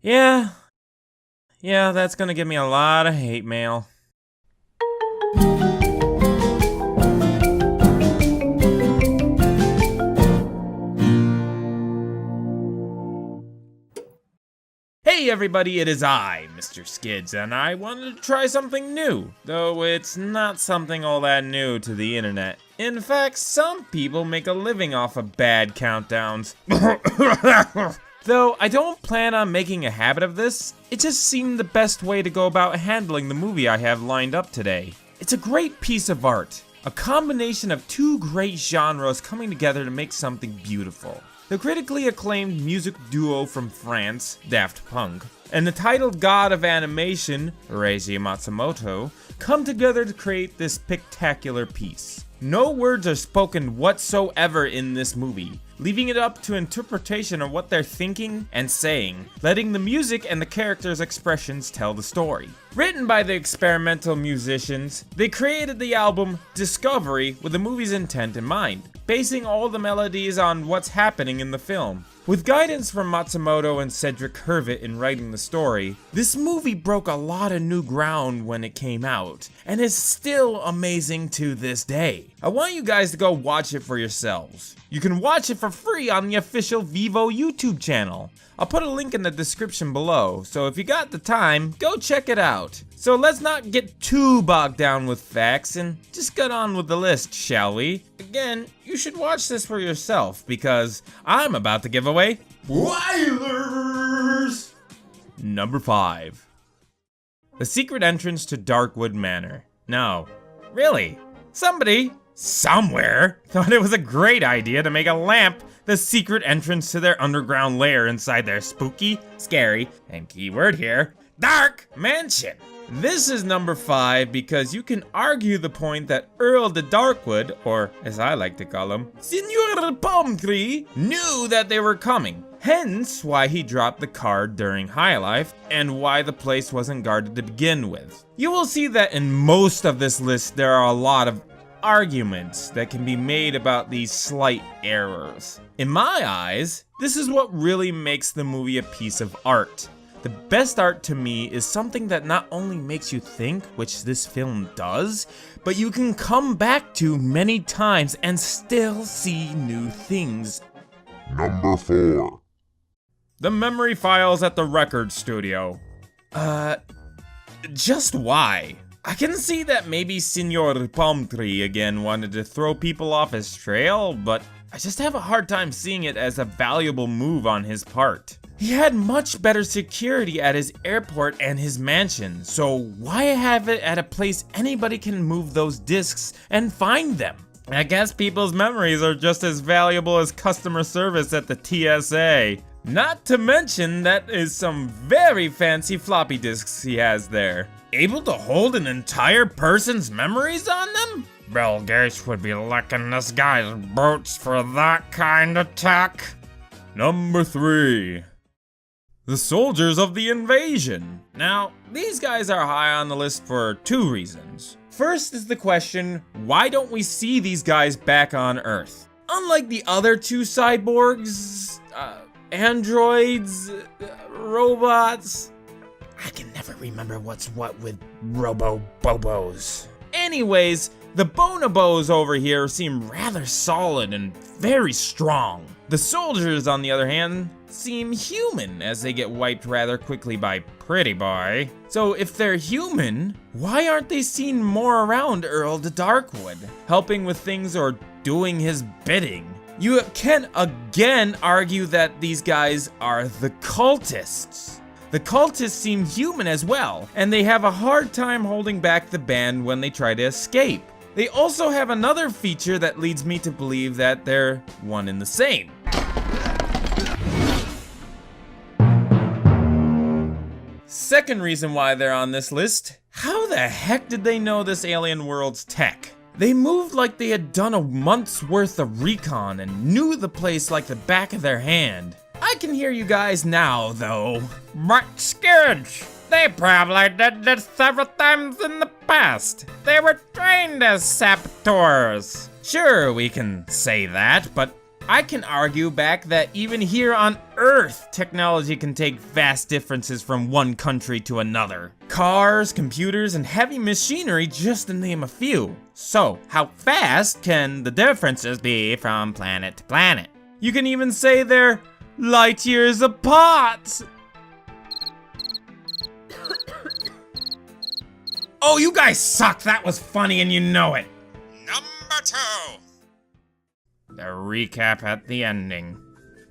Yeah, that's gonna give me a lot of hate mail. Hey everybody, it is I, MisterSkids, and I wanted to try something new, though it's not something all that new to the internet. In fact, some people make a living off of bad countdowns. Though I don't plan on making a habit of this, it just seemed the best way to go about handling the movie I have lined up today. It's a great piece of art, a combination of two great genres coming together to make something beautiful. The critically acclaimed music duo from France, Daft Punk, and the titled god of animation, Reiji Matsumoto, come together to create this spectacular piece. No words are spoken whatsoever in this movie, leaving it up to interpretation of what they're thinking and saying, letting the music and the characters' expressions tell the story. Written by the experimental musicians, they created the album Discovery with the movie's intent in mind, basing all the melodies on what's happening in the film. With guidance from Matsumoto and Cedric Herbert in writing the story, this movie broke a lot of new ground when it came out, and is still amazing to this day. I want you guys to go watch it for yourselves. You can watch it for free on the official Vivo YouTube channel. I'll put a link in the description below, so if you got the time, go check it out. So let's not get too bogged down with facts and just get on with the list, shall we? Again, you should watch this for yourself because I'm about to give away spoilers! Number 5. The secret entrance to Darkwood Manor. No, really? Somebody, somewhere, thought it was a great idea to make a lamp the secret entrance to their underground lair inside their spooky, scary, and keyword here, dark mansion. This is number 5 because you can argue the point that Earl de Darkwood, or as I like to call him, Senor Palm Tree, knew that they were coming. Hence why he dropped the card during High Life and why the place wasn't guarded to begin with. You will see that in most of this list there are a lot of arguments that can be made about these slight errors. In my eyes, this is what really makes the movie a piece of art. The best art to me is something that not only makes you think, which this film does, but you can come back to many times and still see new things. Number 4. The memory files at the record studio. Just why? I can see that maybe Senor Palm Tree again wanted to throw people off his trail, but I just have a hard time seeing it as a valuable move on his part. He had much better security at his airport and his mansion, so why have it at a place anybody can move those discs and find them? I guess people's memories are just as valuable as customer service at the TSA. Not to mention that is some very fancy floppy disks he has there. Able to hold an entire person's memories on them? Bill Gates would be licking this guy's boots for that kind of tech. Number 3. The soldiers of the invasion. Now, these guys are high on the list for 2 reasons. First is the question, why don't we see these guys back on Earth? Unlike the other 2 cyborgs, androids, robots, I can never remember what's what with robo-bobos. Anyways, the bonobos over here seem rather solid and very strong. The soldiers, on the other hand, seem human as they get wiped rather quickly by Pretty Boy. So if they're human, why aren't they seen more around Earl de Darkwood, helping with things or doing his bidding? You can again argue that these guys are the cultists. The cultists seem human as well, and they have a hard time holding back the band when they try to escape. They also have another feature that leads me to believe that they're one and the same. Second reason why they're on this list, how the heck did they know this alien world's tech? They moved like they had done a month's worth of recon and knew the place like the back of their hand. I can hear you guys now, though. But skids, they probably did this several times in the past. They were trained as saboteurs. Sure, we can say that, but I can argue back that even here on Earth, technology can take vast differences from one country to another. Cars, computers, and heavy machinery, just to name a few. So, how fast can the differences be from planet to planet? You can even say they're light years apart. Oh, you guys suck. That was funny and you know it. Number 2. The recap at the ending.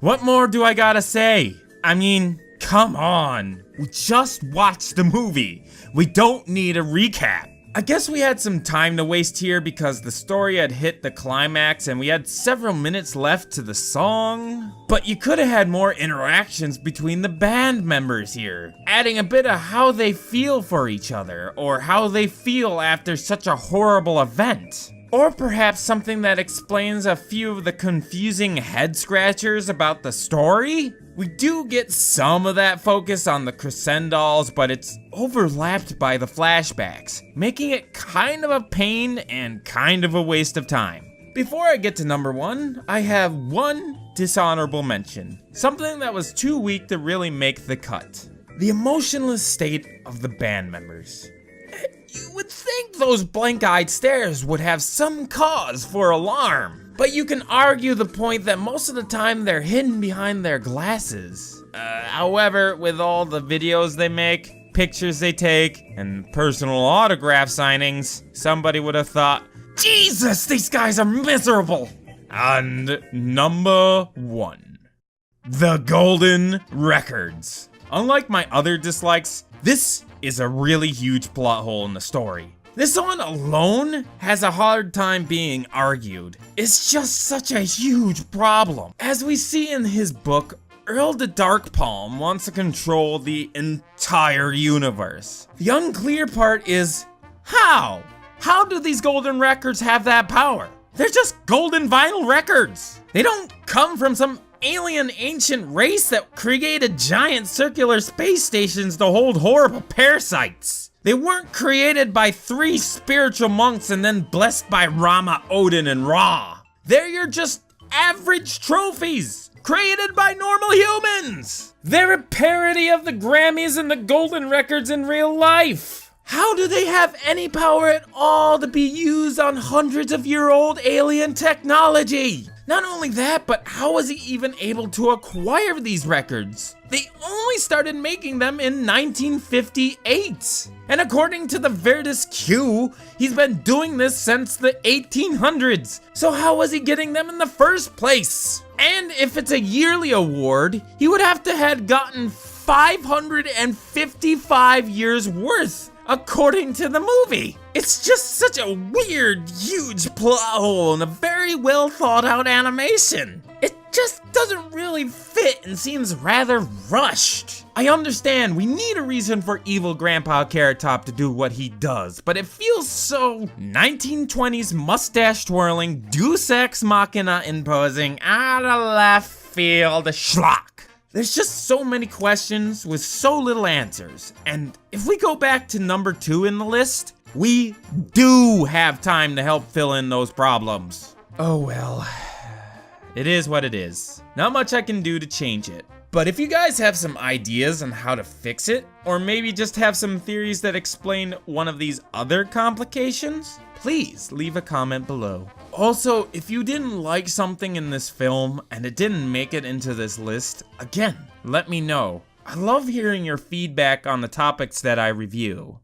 What more do I gotta say? I mean, come on. We just watched the movie. We don't need a recap. I guess we had some time to waste here because the story had hit the climax and we had several minutes left to the song. But you could have had more interactions between the band members here, adding a bit of how they feel for each other or how they feel after such a horrible event. Or perhaps something that explains a few of the confusing head scratchers about the story? We do get some of that focus on the crescendos, but it's overlapped by the flashbacks, making it kind of a pain and kind of a waste of time. Before I get to number 1, I have one dishonorable mention. Something that was too weak to really make the cut. The emotionless state of the band members. You would think those blank-eyed stares would have some cause for alarm, but you can argue the point that most of the time they're hidden behind their glasses. However, with all the videos they make, pictures they take, and personal autograph signings, somebody would have thought, Jesus, these guys are miserable! And number 1. The Golden Records. Unlike my other dislikes, this is a really huge plot hole in the story. This one alone has a hard time being argued. It's just such a huge problem. As we see in his book, Earl the Darkpalm wants to control the entire universe. The unclear part is, how? How do these golden records have that power? They're just golden vinyl records. They don't come from some alien ancient race that created giant circular space stations to hold horrible parasites. They weren't created by 3 spiritual monks and then blessed by Rama, Odin, and Ra. They're your just average trophies, created by normal humans. They're a parody of the Grammys and the golden records in real life. How do they have any power at all to be used on hundreds-of-year-old alien technology? Not only that, but how was he even able to acquire these records? They only started making them in 1958. And according to the Verdus Q, he's been doing this since the 1800s. So how was he getting them in the first place? And if it's a yearly award, he would have to have gotten 555 years worth, according to the movie. It's just such a weird, huge plot hole and a very well thought out animation. It just doesn't really fit and seems rather rushed. I understand we need a reason for evil Grandpa Carrot Top to do what he does, but it feels so 1920s mustache twirling, deus ex machina imposing, out of left field schlock. There's just so many questions with so little answers, and if we go back to number 2 in the list, we do have time to help fill in those problems. Oh well, it is what it is. Not much I can do to change it. But if you guys have some ideas on how to fix it, or maybe just have some theories that explain one of these other complications, please leave a comment below. Also, if you didn't like something in this film and it didn't make it into this list, again, let me know. I love hearing your feedback on the topics that I review.